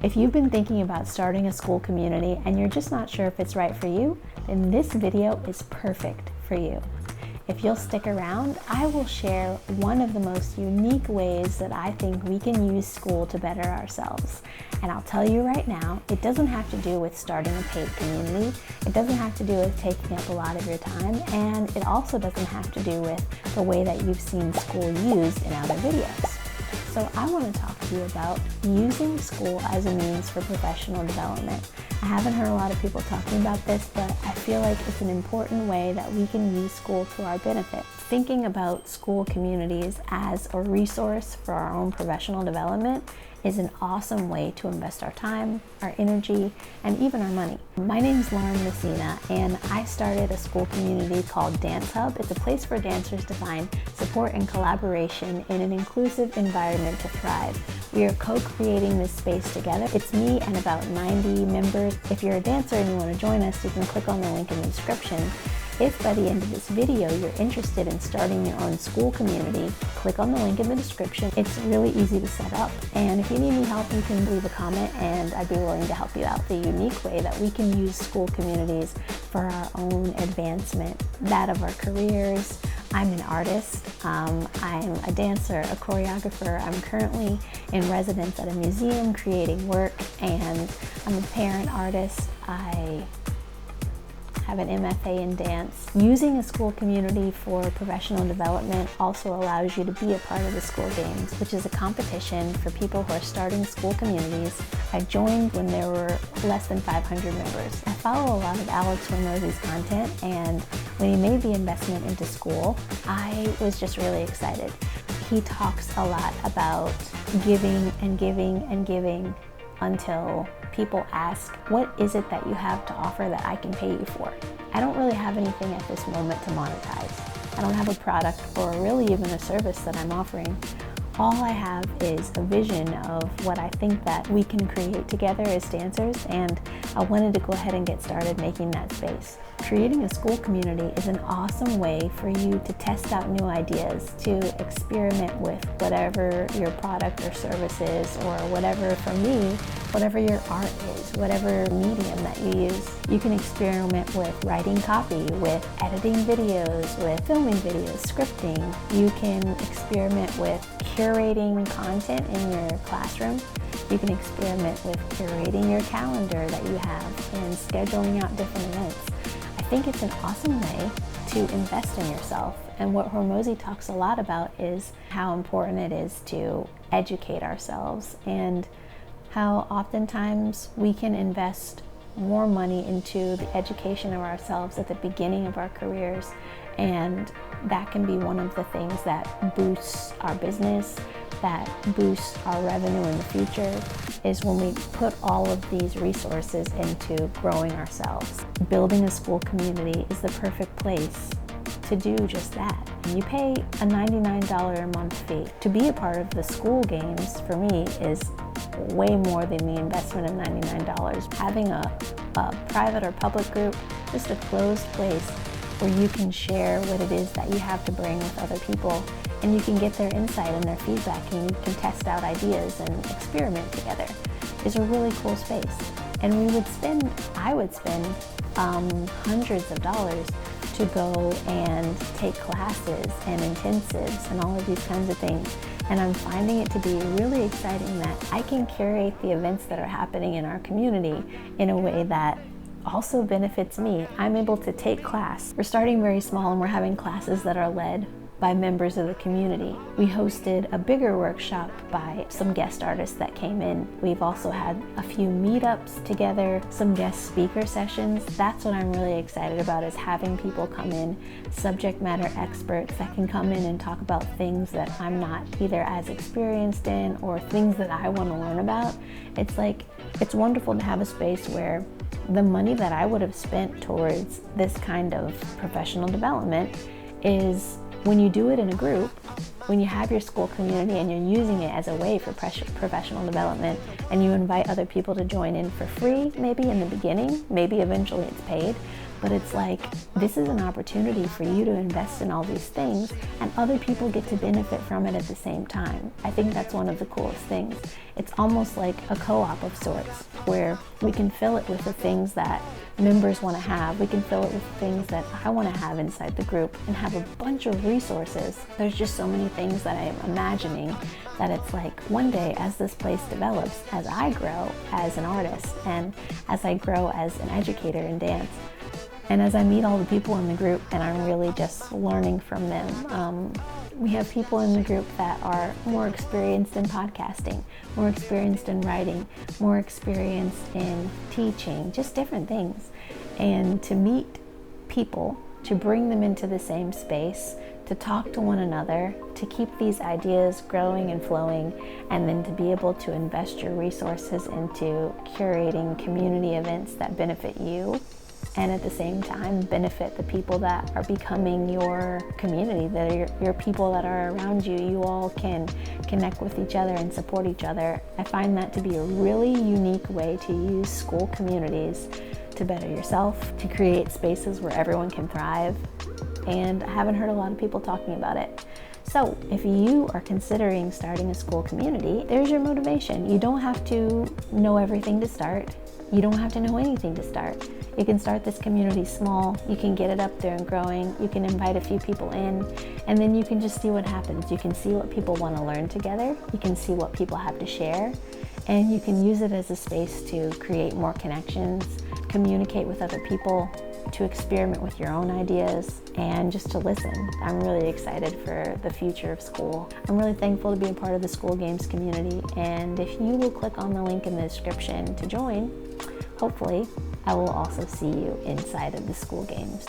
If you've been thinking about starting a school community and you're just not sure if it's right for you, then this video is perfect for you. If you'll stick around, I will share one of the most unique ways that I think we can use Skool to better ourselves. And I'll tell you right now, it doesn't have to do with starting a paid community. It doesn't have to do with taking up a lot of your time. And it also doesn't have to do with the way that you've seen Skool used in other videos. So I want to talk to you about using Skool as a means for professional development. I haven't heard a lot of people talking about this, but I feel like it's an important way that we can use Skool to our benefit. Thinking about Skool communities as a resource for our own professional development is an awesome way to invest our time, our energy, and even our money. My name's Lauren Messina, and I started a Skool community called Dance Hub. It's a place for dancers to find support and collaboration in an inclusive environment to thrive. We are co-creating this space together. It's me and about 90 members. If you're a dancer and you want to join us, you can click on the link in the description. If by the end of this video you're interested in starting your own Skool community, click on the link in the description. It's really easy to set up, and if you need any help, you can leave a comment and I'd be willing to help you out. The unique way that we can use Skool communities for our own advancement, that of our careers. I'm an artist, I'm a dancer, a choreographer. I'm currently in residence at a museum creating work, and I'm a parent artist. I have an MFA in dance. Using a Skool community for professional development also allows you to be a part of the Skool Games, which is a competition for people who are starting Skool communities. I joined when there were less than 500 members. I follow a lot of Alex Hormozi's content, and when he made the investment into Skool, I was just really excited. He talks a lot about giving and giving and giving until people ask, what is it that you have to offer that I can pay you for? I don't really have anything at this moment to monetize. I don't have a product or really even a service that I'm offering. All I have is a vision of what I think that we can create together as dancers, and I wanted to go ahead and get started making that space. Creating a Skool community is an awesome way for you to test out new ideas, to experiment with whatever your product or service is, or whatever, for me, whatever your art is, whatever medium that you use. You can experiment with writing copy, with editing videos, with filming videos, scripting. You can experiment with curating content in your classroom. You can experiment with curating your calendar that you have and scheduling out different events. I think it's an awesome way to invest in yourself. And what Hormozi talks a lot about is how important it is to educate ourselves, and how oftentimes we can invest more money into the education of ourselves at the beginning of our careers, and that can be one of the things that boosts our business, that boosts our revenue in the future, is when we put all of these resources into growing ourselves. Building a Skool community is the perfect place to do just that. You pay a $99 a month fee. To be a part of the Skool Games, for me, is way more than the investment of $99. Having a private or public group, just a closed place where you can share what it is that you have to bring with other people, and you can get their insight and their feedback, and you can test out ideas and experiment together, is a really cool space. And I would spend hundreds of dollars to go and take classes and intensives and all of these kinds of things. And I'm finding it to be really exciting that I can curate the events that are happening in our community in a way that also benefits me. I'm able to take class. We're starting very small, and we're having classes that are led by members of the community. We hosted a bigger workshop by some guest artists that came in. We've also had a few meetups together, some guest speaker sessions. That's what I'm really excited about, is having people come in, subject matter experts that can come in and talk about things that I'm not either as experienced in, or things that I want to learn about. It's wonderful to have a space where the money that I would have spent towards this kind of professional development is, when you do it in a group, when you have your school community and you're using it as a way for professional development, and you invite other people to join in for free, maybe in the beginning, maybe eventually it's paid, but it's like, this is an opportunity for you to invest in all these things, and other people get to benefit from it at the same time. I think that's one of the coolest things. It's almost like a co-op of sorts, where we can fill it with the things that members want to have. We can fill it with things that I want to have inside the group, and have a bunch of resources. There's just so many things that I am imagining that it's like, one day as this place develops, as I grow as an artist, and as I grow as an educator in dance, and as I meet all the people in the group and I'm really just learning from them. We have people in the group that are more experienced in podcasting, more experienced in writing, more experienced in teaching, just different things. And to meet people, to bring them into the same space, to talk to one another, to keep these ideas growing and flowing, and then to be able to invest your resources into curating community events that benefit you, and at the same time benefit the people that are becoming your community, that are your people that are around you. You all can connect with each other and support each other. I find that to be a really unique way to use school communities to better yourself, to create spaces where everyone can thrive, and I haven't heard a lot of people talking about it. So if you are considering starting a school community, there's your motivation. You don't have to know everything to start. You don't have to know anything to start. You can start this community small. You can get it up there and growing. You can invite a few people in, and then you can just see what happens. You can see what people want to learn together. You can see what people have to share, and you can use it as a space to create more connections, communicate with other people, to experiment with your own ideas, and just to listen. I'm really excited for the future of school. I'm really thankful to be a part of the Skool Games community, and if you will click on the link in the description to join, hopefully I will also see you inside of the Skool Games.